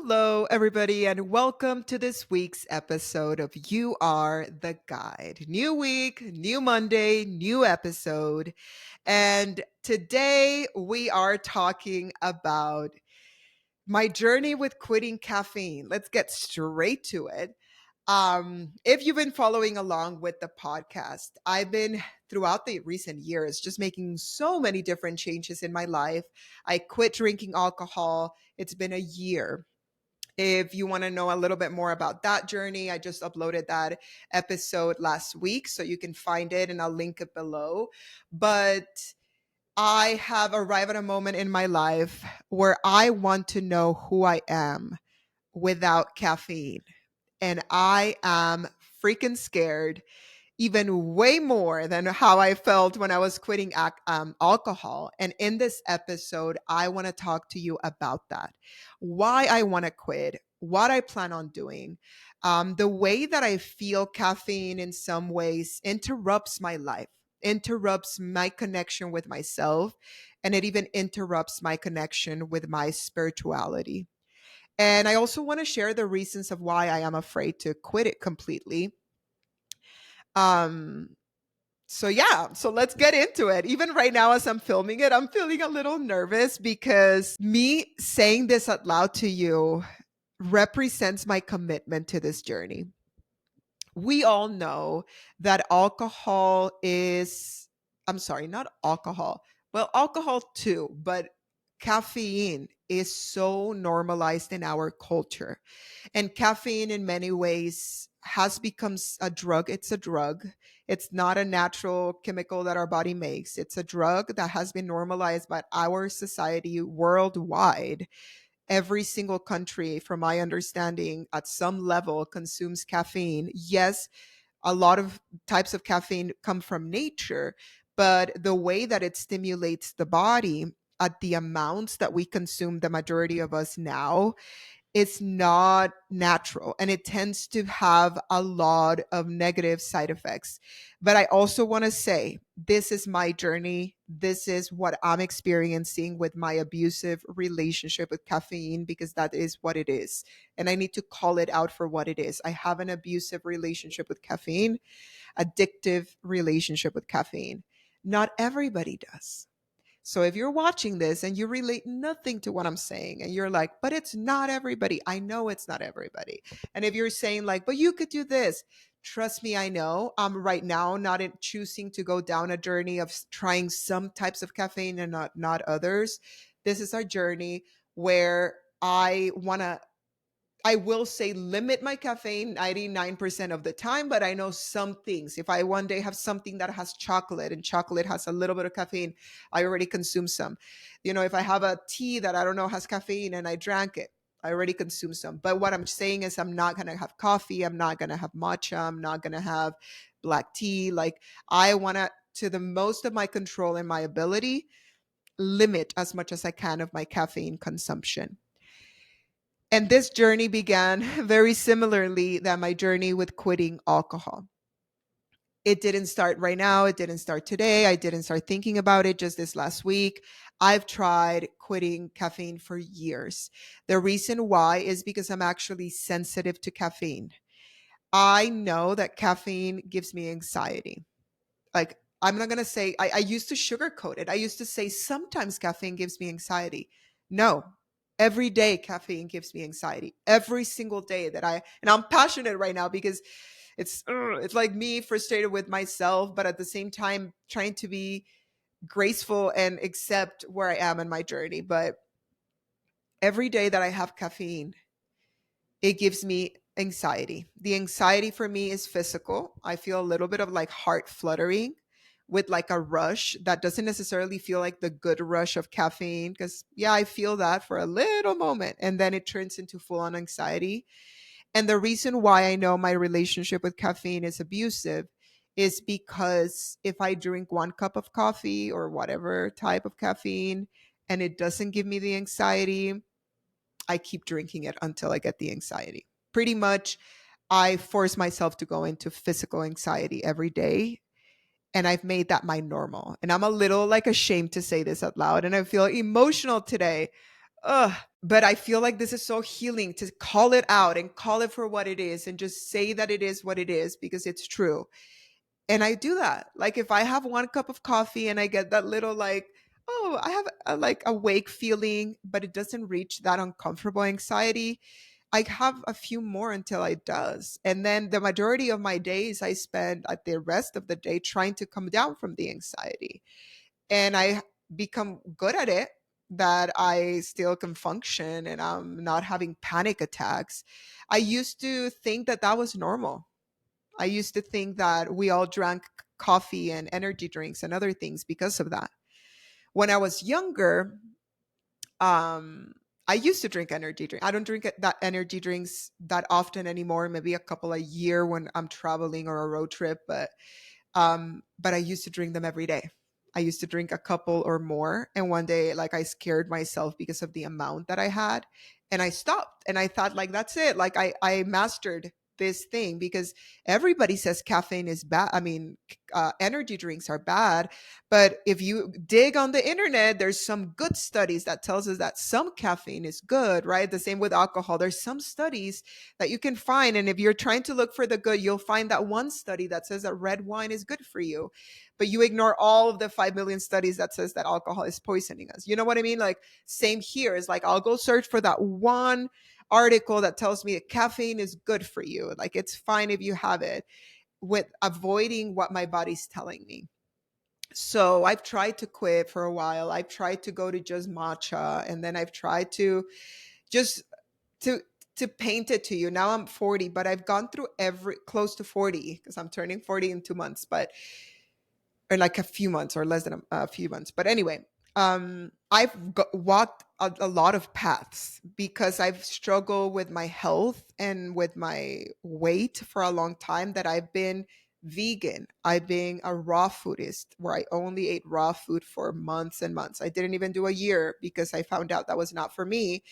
Hello, everybody, and welcome to this week's episode of You Are the Guide. New week, new Monday, new episode. And today we are talking about my journey with quitting caffeine. Let's get straight to it. If you've been following along with the podcast, I've been throughout the recent years just making so many different changes in my life. I quit drinking alcohol. It's been a year. If you want to know a little bit more about that journey, I just uploaded that episode last week, so you can find it and I'll link it below. But I have arrived at a moment in my life where I want to know who I am without caffeine. And I am freaking scared, even way more than how I felt when I was quitting alcohol. And in this episode, I want to talk to you about that, why I want to quit, what I plan on doing, the way that I feel caffeine in some ways interrupts my life, interrupts my connection with myself, and it even interrupts my connection with my spirituality. And I also want to share the reasons of why I am afraid to quit it completely. Um, so let's get into it. Even right now, as I'm filming it, I'm feeling a little nervous because me saying this out loud to you represents my commitment to this journey. We all know that alcohol is, I'm sorry, not alcohol. Well, alcohol too, but caffeine is so normalized in our culture. And caffeine, in many ways, has become a drug. It's a drug. It's not a natural chemical that our body makes. It's a drug that has been normalized by our society worldwide. Every single country, from my understanding, at some level consumes caffeine. Yes, a lot of types of caffeine come from nature, but the way that it stimulates the body at the amounts that we consume, the majority of us now, it's not natural and it tends to have a lot of negative side effects. But I also want to say this is my journey. This is what I'm experiencing with my abusive relationship with caffeine, because that is what it is. And I need to call it out for what it is. I have an abusive relationship with caffeine, addictive relationship with caffeine. Not everybody does. So if you're watching this and you relate nothing to what I'm saying and you're like, but it's not everybody, I know it's not everybody. And if you're saying like, but you could do this, trust me, I know. I'm right now not choosing to go down a journey of trying some types of caffeine and not others. This is our journey where I will say limit my caffeine 99% of the time, but I know some things. If I one day have something that has chocolate and chocolate has a little bit of caffeine, I already consume some. If I have a tea that I don't know has caffeine and I drank it, I already consume some. But what I'm saying is I'm not going to have coffee. I'm not going to have matcha. I'm not going to have black tea. Like, I want to the most of my control and my ability, limit as much as I can of my caffeine consumption. And this journey began very similarly than my journey with quitting alcohol. It didn't start right now. It didn't start today. I didn't start thinking about it just this last week. I've tried quitting caffeine for years. The reason why is because I'm actually sensitive to caffeine. I know that caffeine gives me anxiety. Like, I'm not going to say, I used to sugarcoat it. I used to say sometimes caffeine gives me anxiety. No, every day caffeine gives me anxiety. Every single day and I'm passionate right now because it's like me frustrated with myself, but at the same time trying to be graceful and accept where I am in my journey. But every day that I have caffeine, it gives me anxiety. The anxiety for me is physical. I feel a little bit of like heart fluttering with like a rush that doesn't necessarily feel like the good rush of caffeine. Because, yeah, I feel that for a little moment and then it turns into full on anxiety. And the reason why I know my relationship with caffeine is abusive is because if I drink one cup of coffee or whatever type of caffeine and it doesn't give me the anxiety, I keep drinking it until I get the anxiety. Pretty much, I force myself to go into physical anxiety every day. And I've made that my normal. And I'm a little like ashamed to say this out loud. And I feel emotional today. Ugh. But I feel like this is so healing to call it out and call it for what it is and just say that it is what it is because it's true. And I do that. Like if I have one cup of coffee and I get that little like, oh, I have a like awake feeling, but it doesn't reach that uncomfortable anxiety, I have a few more until it does. And then the majority of my days I spend at the rest of the day trying to come down from the anxiety. And I become good at it, that I still can function and I'm not having panic attacks. I used to think that that was normal. I used to think that we all drank coffee and energy drinks and other things because of that. When I was younger, um, I used to drink energy drink. I don't drink that energy drinks that often anymore. Maybe a couple a year when I'm traveling or a road trip, but I used to drink them every day. I used to drink a couple or more, and one day, like I scared myself because of the amount that I had, and I stopped. And I thought, like, that's it. Like I mastered this thing because everybody says caffeine is bad. I mean, energy drinks are bad, but if you dig on the internet, there's some good studies that tells us that some caffeine is good, right? The same with alcohol. There's some studies that you can find, and if you're trying to look for the good, you'll find that one study that says that red wine is good for you, but you ignore all of the 5 million studies that says that alcohol is poisoning us. You know what I mean? Like same here is like I'll go search for that one article that tells me that caffeine is good for you, like it's fine if you have it, with avoiding what my body's telling me. So I've tried to quit for a while. I've tried to go to just matcha, and then I've tried to just to to paint it to you. Now I'm 40, but I've gone through every close to 40 because I'm turning 40 in 2 months, but or like a few months or less than a few months. But anyway, I've walked a lot of paths because I've struggled with my health and with my weight for a long time, that I've been vegan. I've been a raw foodist where I only ate raw food for months and months. I didn't even do a year because I found out that was not for me.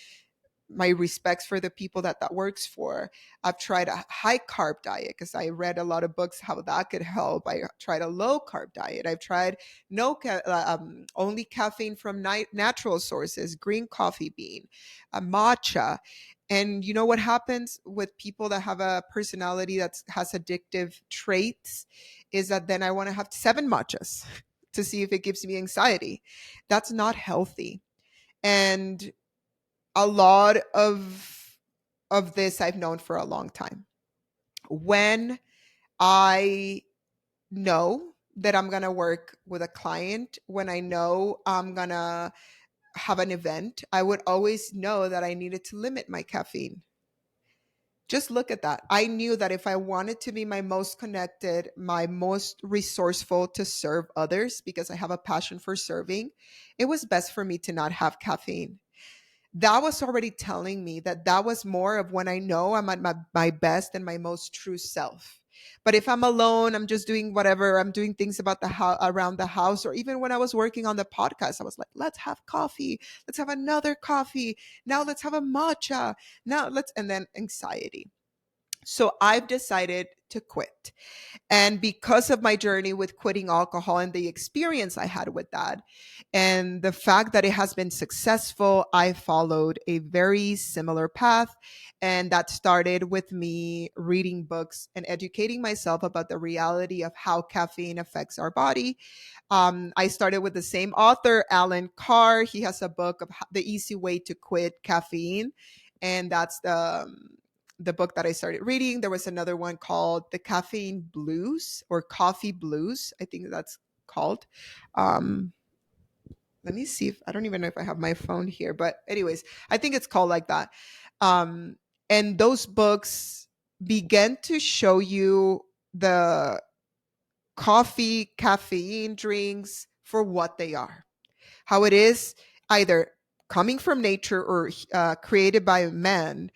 My respects for the people that that works for. I've tried a high carb diet because I read a lot of books how that could help. I tried a low carb diet. I've tried only caffeine from natural sources, green coffee bean, matcha. And you know what happens with people that have a personality that has addictive traits is that then I want to have 7 matchas to see if it gives me anxiety. That's not healthy. And a lot of this I've known for a long time. When I know that I'm going to work with a client, when I know I'm going to have an event, I would always know that I needed to limit my caffeine. Just look at that. I knew that if I wanted to be my most connected, my most resourceful to serve others, because I have a passion for serving, it was best for me to not have caffeine. That was already telling me that that was more of when I know I'm at my best and my most true self. But if I'm alone, I'm just doing whatever, I'm doing things about the house, around the house, or even when I was working on the podcast, I was like, let's have coffee, let's have another coffee, now let's have a matcha, now let's, and then anxiety. So I've decided to quit. And because of my journey with quitting alcohol and the experience I had with that, and the fact that it has been successful, I followed a very similar path. And that started with me reading books and educating myself about the reality of how caffeine affects our body. I started with the same author, Alan Carr. He has a book of the easy way to quit caffeine. And that's the book that I started reading. There was another one called The Caffeine Blues or Coffee Blues, I think that's called. Um, Let me see if I don't even know if I have my phone here, but anyways, I think it's called like that. Um, and those books began to show you the coffee, caffeine drinks for what they are, how it is either coming from nature or created by man,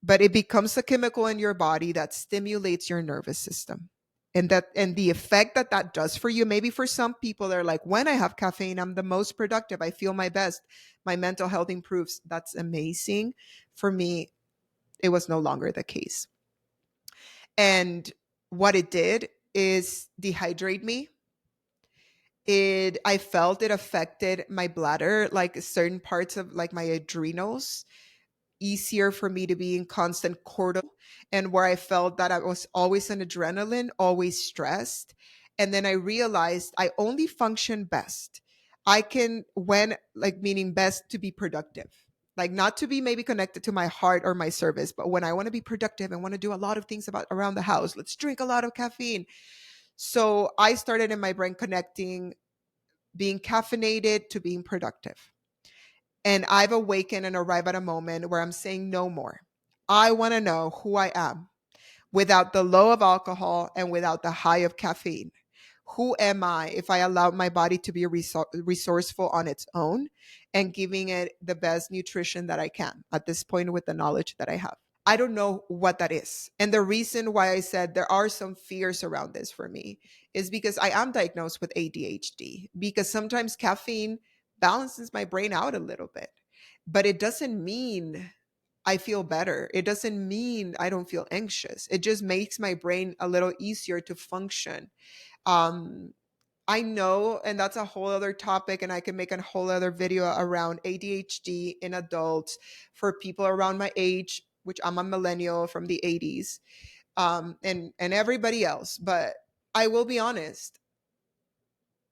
but it becomes a chemical in your body that stimulates your nervous system. And the effect that that does for you, maybe for some people they're like, when I have caffeine I'm the most productive, I feel my best, my mental health improves. That's amazing. For me, it was no longer the case. And what it did is dehydrate me. I felt it affected my bladder, like certain parts of like my adrenals, easier for me to be in constant cortisol, and where I felt that I was always on adrenaline, always stressed. And then I realized I only function best. I can, when, like, meaning best to be productive, like not to be maybe connected to my heart or my service, but when I want to be productive and want to do a lot of things about around the house, let's drink a lot of caffeine. So I started in my brain connecting being caffeinated to being productive. And I've awakened and arrived at a moment where I'm saying no more. I want to know who I am without the low of alcohol and without the high of caffeine. Who am I if I allow my body to be resourceful on its own and giving it the best nutrition that I can at this point with the knowledge that I have? I don't know what that is. And the reason why I said there are some fears around this for me is because I am diagnosed with ADHD, because sometimes caffeine balances my brain out a little bit, but it doesn't mean I feel better. It doesn't mean I don't feel anxious. It just makes my brain a little easier to function. Um, I know, and that's a whole other topic, and I can make a whole other video around ADHD in adults for people around my age, which I'm a millennial from the 80s, and everybody else. But I will be honest,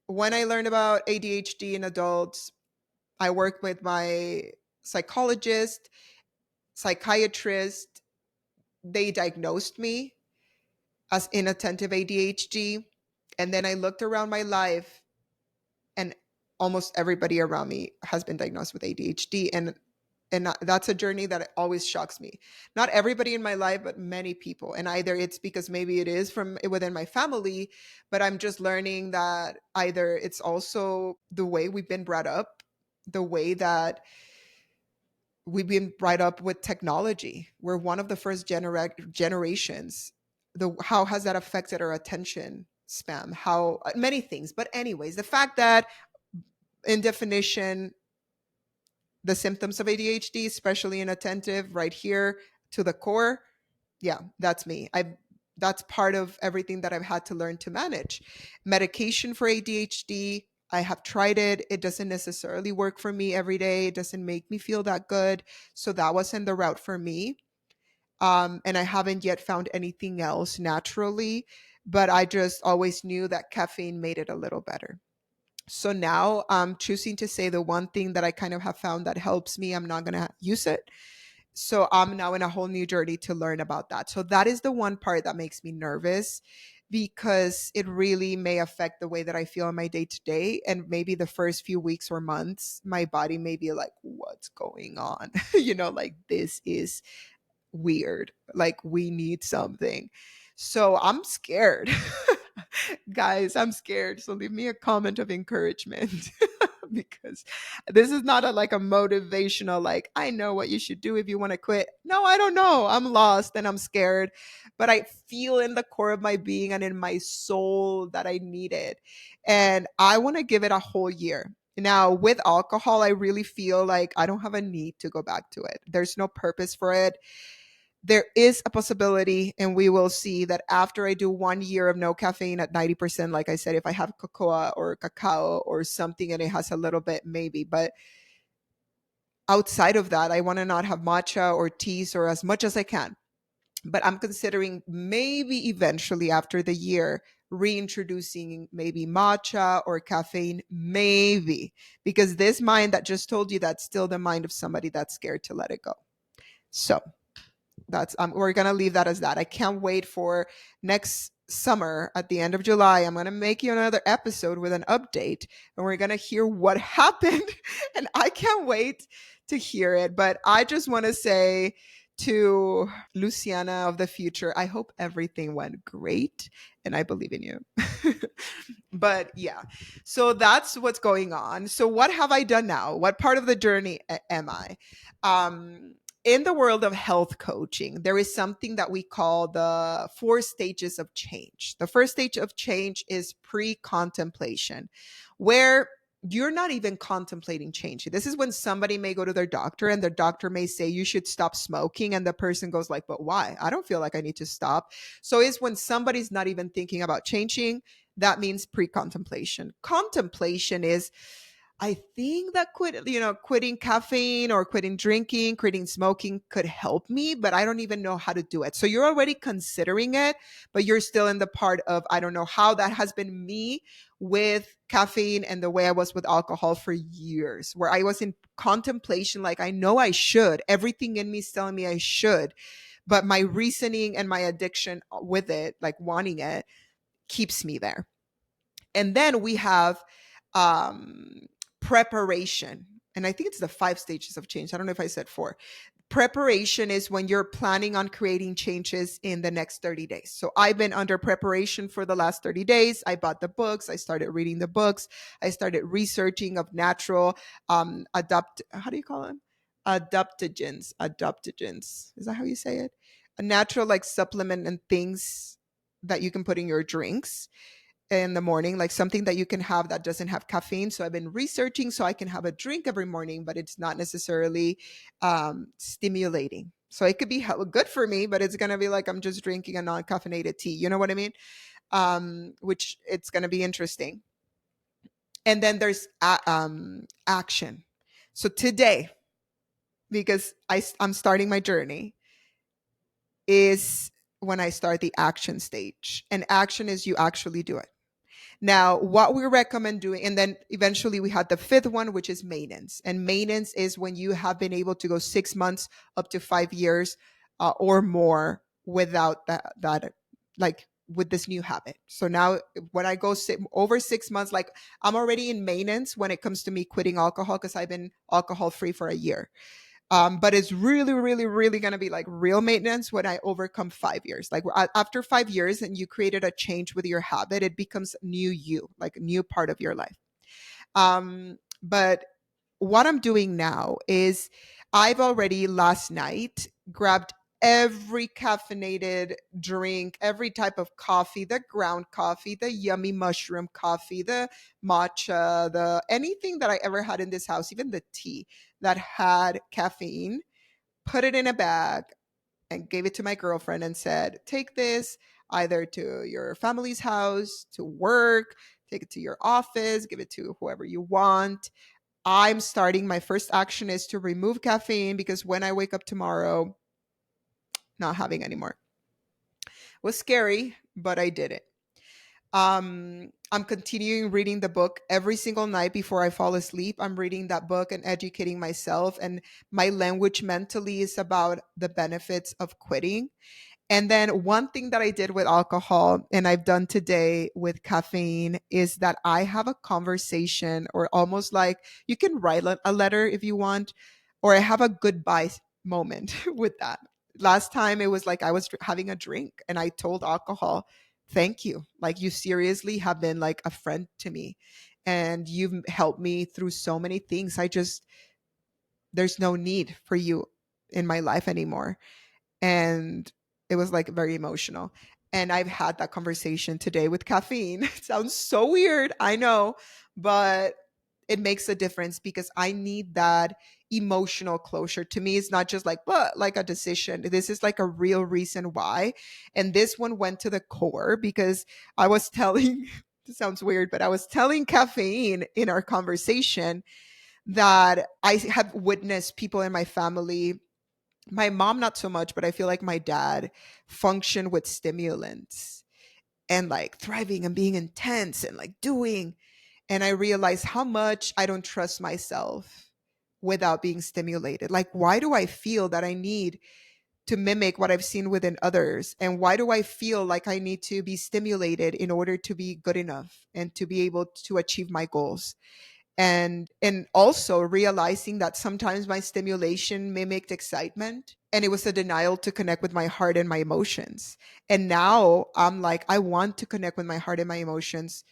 when I learned about ADHD in adults, I worked with my psychologist, psychiatrist. They diagnosed me as inattentive ADHD. And then I looked around my life, and almost everybody around me has been diagnosed with ADHD, and that's a journey that always shocks me. Not everybody in my life, but many people. And either it's because maybe it is from within my family, but I'm just learning that either it's also the way we've been brought up, the way that we've been brought up with technology. We're one of the first generations. The How has that affected our attention span? How many things. But anyways, the fact that, in definition, the symptoms of ADHD, especially inattentive, right here to the core, yeah, that's me. I That's part of everything that I've had to learn to manage. Medication for ADHD, I have tried it. It doesn't necessarily work for me every day. It doesn't make me feel that good. So that wasn't the route for me. And I haven't yet found anything else naturally, but I just always knew that caffeine made it a little better. So now I'm choosing to say the one thing that I kind of have found that helps me, I'm not going to use it. So I'm now in a whole new journey to learn about that. So that is the one part that makes me nervous, because it really may affect the way that I feel in my day to day. And maybe the first few weeks or months, my body may be like, what's going on? Like, this is weird. Like, we need something. So I'm scared. Guys, I'm scared. So leave me a comment of encouragement. Because this is not like a motivational, like, I know what you should do if you want to quit. No, I don't know. I'm lost and I'm scared, but I feel in the core of my being and in my soul that I need it. And I want to give it a whole year. Now, with alcohol, I really feel like I don't have a need to go back to it. There's no purpose for it. There is a possibility, and we will see, that after I do 1 year of no caffeine at 90%, like I said, if I have cocoa or cacao or something and it has a little bit, maybe. But outside of that, I want to not have matcha or teas, or as much as I can. But I'm considering maybe eventually after the year reintroducing maybe matcha or caffeine, maybe, because this mind that just told you, that's still the mind of somebody that's scared to let it go. So that's we're gonna leave that as that. I can't wait for next summer at the end of July. I'm gonna make you another episode with an update, and we're gonna hear what happened. And I can't wait to hear it. But I just want to say to Lucïana of the future, I hope everything went great, and I believe in you. But yeah, so that's what's going on. So what have I done now? What part of the journey am I? In the world of health coaching, there is something that we call the 4 stages of change. The first stage of change is pre-contemplation, where you're not even contemplating change. This is when somebody may go to their doctor and their doctor may say you should stop smoking, and the person goes like, but why? I don't feel like I need to stop. So it's when somebody's not even thinking about changing. That means pre-contemplation. Contemplation is, I think that quitting caffeine or quitting drinking, quitting smoking could help me, but I don't even know how to do it. So you're already considering it, but you're still in the part of, I don't know how. That has been me with caffeine and the way I was with alcohol for years, where I was in contemplation, like I know I should. Everything in me is telling me I should, but my reasoning and my addiction with it, like wanting it, keeps me there. And then we have um, preparation. And I think it's the 5 stages of change. I don't know if I said 4. Preparation is when you're planning on creating changes in the next 30 days. So I've been under preparation for the last 30 days. I bought the books. I started reading the books. I started researching of natural how do you call them? Adaptogens. Is that how you say it? A natural like supplement and things that you can put in your drinks in the morning, like something that you can have that doesn't have caffeine. So I've been researching so I can have a drink every morning, but it's not necessarily stimulating. So it could be good for me, but it's going to be like I'm just drinking a non-caffeinated tea. You know what I mean? Which it's going to be interesting. And then there's action. So today, because I'm starting my journey, is when I start the action stage. And action is you actually do it. Now, what we recommend doing, and then eventually we had the 5th one, which is maintenance. And maintenance is when you have been able to go 6 months up to 5 years or more without that, like with this new habit. So now when I go over 6 months, like I'm already in maintenance when it comes to me quitting alcohol, because I've been alcohol free for a year. But it's really, really, really going to be like real maintenance when I overcome 5 years. Like after 5 years and you created a change with your habit, it becomes new you, like a new part of your life. But what I'm doing now is I've already last night grabbed every caffeinated drink, every type of coffee, the ground coffee, the yummy mushroom coffee, the matcha, the anything that I ever had in this house, even the tea that had caffeine, put it in a bag and gave it to my girlfriend and said, take this either to your family's house, to work, take it to your office, give it to whoever you want. I'm starting, my first action is to remove caffeine, because when I wake up tomorrow, not having any more. It was scary, but I did it. I'm continuing reading the book every single night before I fall asleep. I'm reading that book and educating myself, and my language mentally is about the benefits of quitting. And then one thing that I did with alcohol and I've done today with caffeine is that I have a conversation, or almost like you can write a letter if you want, or I have a goodbye moment with that. Last time it was like I was having a drink and I told alcohol, thank you. Like you seriously have been like a friend to me and you've helped me through so many things. There's no need for you in my life anymore. And it was like very emotional. And I've had that conversation today with caffeine. It sounds so weird, I know, but it makes a difference because I need that emotional closure. To me, it's not just like, but like a decision. This is like a real reason why. And this one went to the core because I was telling, it sounds weird, but I was telling caffeine in our conversation that I have witnessed people in my family, my mom not so much, but I feel like my dad function with stimulants and like thriving and being intense and like doing. And I realized how much I don't trust myself without being stimulated. Like, why do I feel that I need to mimic what I've seen within others? And why do I feel like I need to be stimulated in order to be good enough and to be able to achieve my goals? And also realizing that sometimes my stimulation mimicked excitement, and it was a denial to connect with my heart and my emotions. And now I'm like, I want to connect with my heart and my emotions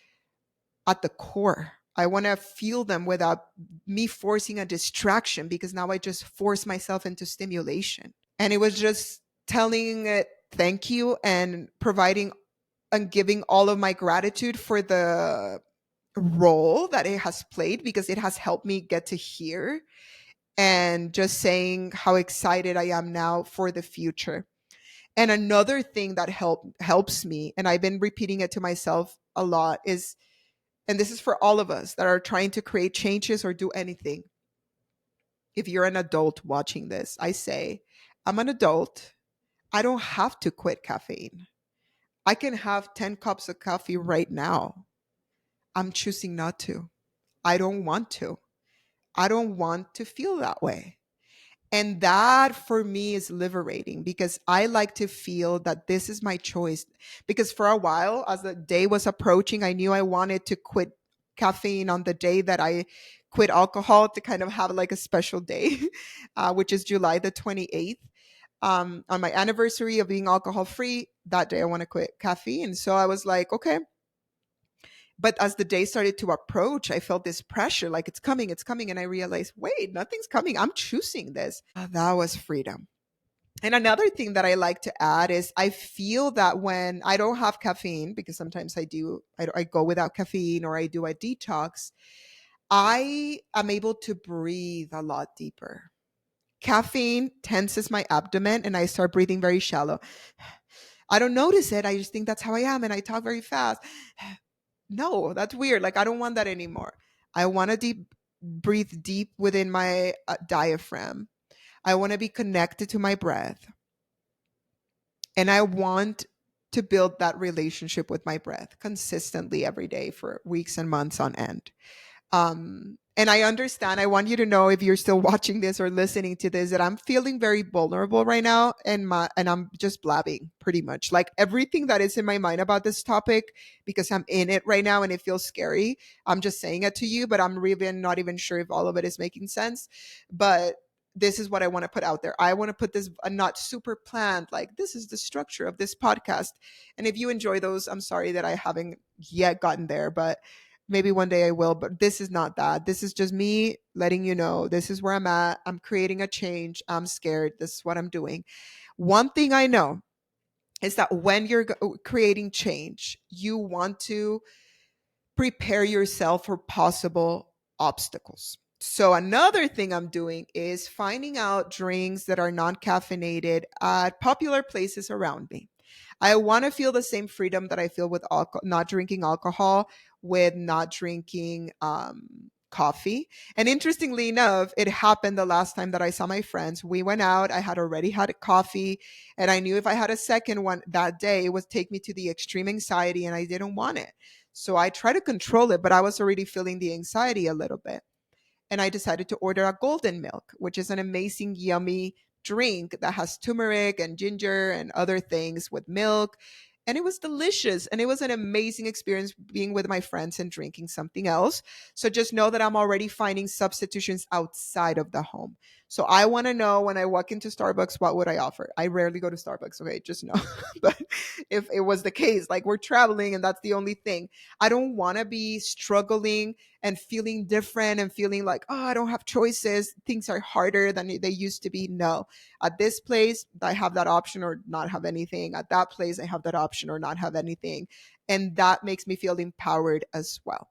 at the core. I want to feel them without me forcing a distraction, because now I just force myself into stimulation. And it was just telling it thank you and providing and giving all of my gratitude for the role that it has played, because it has helped me get to here, and just saying how excited I am now for the future. And another thing that helps me, and I've been repeating it to myself a lot is, and this is for all of us that are trying to create changes or do anything. If you're an adult watching this, I say, I'm an adult. I don't have to quit caffeine. I can have 10 cups of coffee right now. I'm choosing not to. I don't want to. I don't want to feel that way. And that for me is liberating because I like to feel that this is my choice. Because for a while, as the day was approaching, I knew I wanted to quit caffeine on the day that I quit alcohol to kind of have like a special day, which is July the 28th. On my anniversary of being alcohol free, that day I want to quit caffeine. So I was like, okay. But as the day started to approach, I felt this pressure like it's coming, it's coming. And I realized, wait, nothing's coming. I'm choosing this. That was freedom. And another thing that I like to add is I feel that when I don't have caffeine, because sometimes I go without caffeine or I do a detox, I am able to breathe a lot deeper. Caffeine tenses my abdomen and I start breathing very shallow. I don't notice it. I just think that's how I am. And I talk very fast. No, that's weird. Like, I don't want that anymore. I want to breathe deep within my diaphragm. I want to be connected to my breath. And I want to build that relationship with my breath consistently every day for weeks and months on end. And I understand. I want you to know, if you're still watching this or listening to this, that I'm feeling very vulnerable right now, and I'm just blabbing pretty much like everything that is in my mind about this topic because I'm in it right now and it feels scary. I'm just saying it to you, but I'm really not even sure if all of it is making sense. But this is what I want to put out there. I want to put this not super planned, like this is the structure of this podcast. And if you enjoy those, I'm sorry that I haven't yet gotten there, but maybe one day I will. But this is not that. This is just me letting you know this is where I'm at. I'm creating a change. I'm scared. This is what I'm doing. One thing I know is that when you're creating change, you want to prepare yourself for possible obstacles. So another thing I'm doing is finding out drinks that are non-caffeinated at popular places around me. I want to feel the same freedom that I feel with not drinking alcohol, with not drinking coffee. And interestingly enough, it happened the last time that I saw my friends. We went out. I had already had a coffee, and I knew if I had a second one that day, it would take me to the extreme anxiety, and I didn't want it. So I tried to control it, but I was already feeling the anxiety a little bit. And I decided to order a golden milk, which is an amazing, yummy drink that has turmeric and ginger and other things with milk. And it was delicious. And it was an amazing experience being with my friends and drinking something else. So just know that I'm already finding substitutions outside of the home. So I want to know, when I walk into Starbucks, what would I offer? I rarely go to Starbucks. Okay, just know. But if it was the case, like we're traveling and that's the only thing, I don't want to be struggling and feeling different and feeling like, oh, I don't have choices. Things are harder than they used to be. No, at this place, I have that option or not have anything. At that place, I have that option or not have anything. And that makes me feel empowered as well.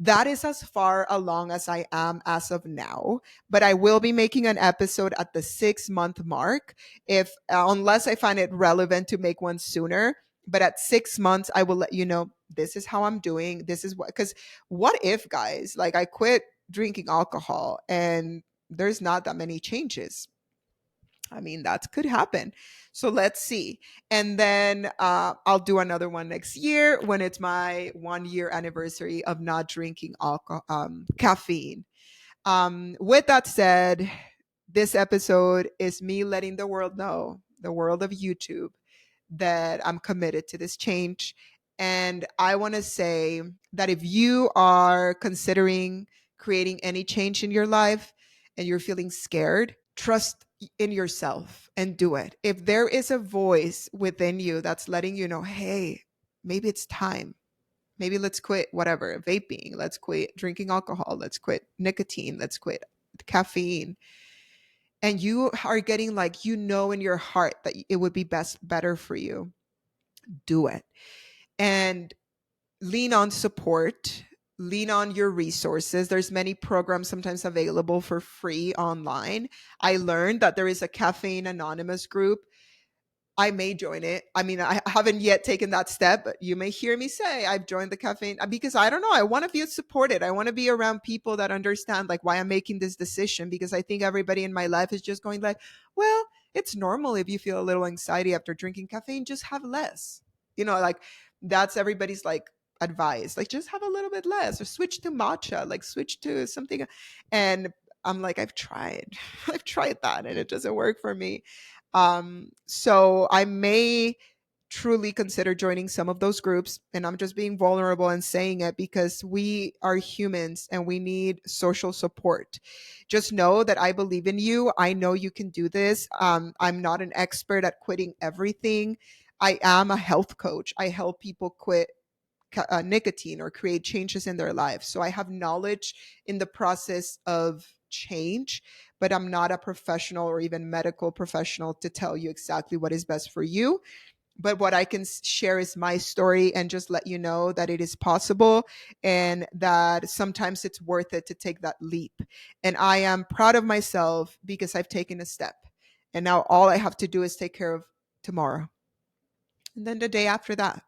That is as far along as I am as of now, but I will be making an episode at the 6 month mark, if unless I find it relevant to make one sooner. But at 6 months, I will let you know this is how I'm doing. This is what, because what if, guys, like I quit drinking alcohol and there's not that many changes? I mean, that could happen. So let's see. And then I'll do another one next year when it's my 1 year anniversary of not drinking alcohol, caffeine. With that said, this episode is me letting the world know, the world of YouTube, that I'm committed to this change. And I want to say that if you are considering creating any change in your life and you're feeling scared, trust in yourself and do it. If there is a voice within you that's letting you know, hey, maybe it's time. Maybe let's quit whatever, vaping, let's quit drinking alcohol, let's quit nicotine, let's quit caffeine. And you are getting like, in your heart that it would be better for you, do it. And lean on support, lean on your resources. There's many programs sometimes available for free online. I learned that there is a Caffeine Anonymous group. I may join it. I mean, I haven't yet taken that step, but you may hear me say I've joined the caffeine because I don't know. I want to feel supported. I want to be around people that understand like why I'm making this decision, because I think everybody in my life is just going like, well, it's normal if you feel a little anxiety after drinking caffeine, just have less. Like that's everybody's like advice. Like just have a little bit less or switch to matcha, like switch to something. And I'm like, I've tried. I've tried that and it doesn't work for me. So I may truly consider joining some of those groups. And I'm just being vulnerable and saying it because we are humans and we need social support. Just know that I believe in you. I know you can do this. I'm not an expert at quitting everything. I am a health coach. I help people quit nicotine or create changes in their lives. So I have knowledge in the process of change, but I'm not a professional or even medical professional to tell you exactly what is best for you. But what I can share is my story and just let you know that it is possible and that sometimes it's worth it to take that leap. And I am proud of myself because I've taken a step. And now all I have to do is take care of tomorrow and then the day after that,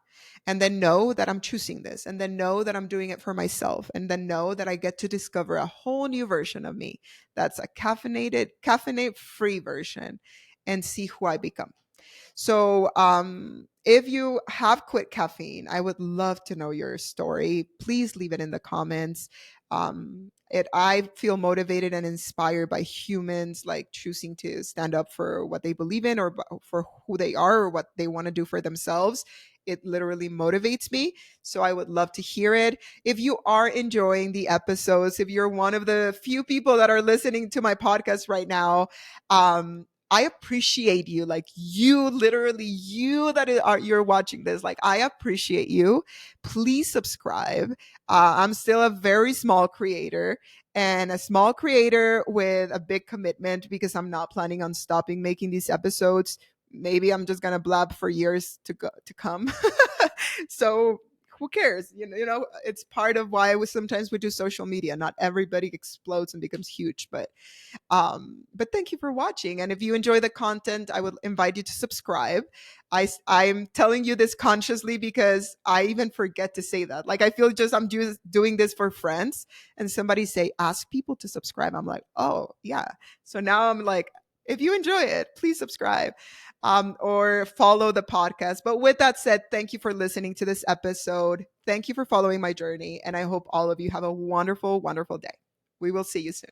and then know that I'm choosing this, and then know that I'm doing it for myself, and then know that I get to discover a whole new version of me that's a caffeinate free version, and see who I become. So, if you have quit caffeine, I would love to know your story. Please leave it in the comments. I feel motivated and inspired by humans like choosing to stand up for what they believe in or for who they are or what they want to do for themselves. It literally motivates me. So I would love to hear it. If you are enjoying the episodes, if you're one of the few people that are listening to my podcast right now, I appreciate you. Like you, literally, you that are you're watching this. Like I appreciate you. Please subscribe. I'm still a very small creator and a small creator with a big commitment because I'm not planning on stopping making these episodes. Maybe I'm just gonna blab for years to come. So who cares? It's part of why sometimes we do social media. Not everybody explodes and becomes huge, but thank you for watching. And if you enjoy the content, I would invite you to subscribe. I'm telling you this consciously because I even forget to say that. Like I feel just doing this for friends, and somebody say ask people to subscribe. I'm like, oh yeah. So now I'm like, if you enjoy it, please subscribe, or follow the podcast. But with that said, thank you for listening to this episode. Thank you for following my journey, and I hope all of you have a wonderful, wonderful day. We will see you soon.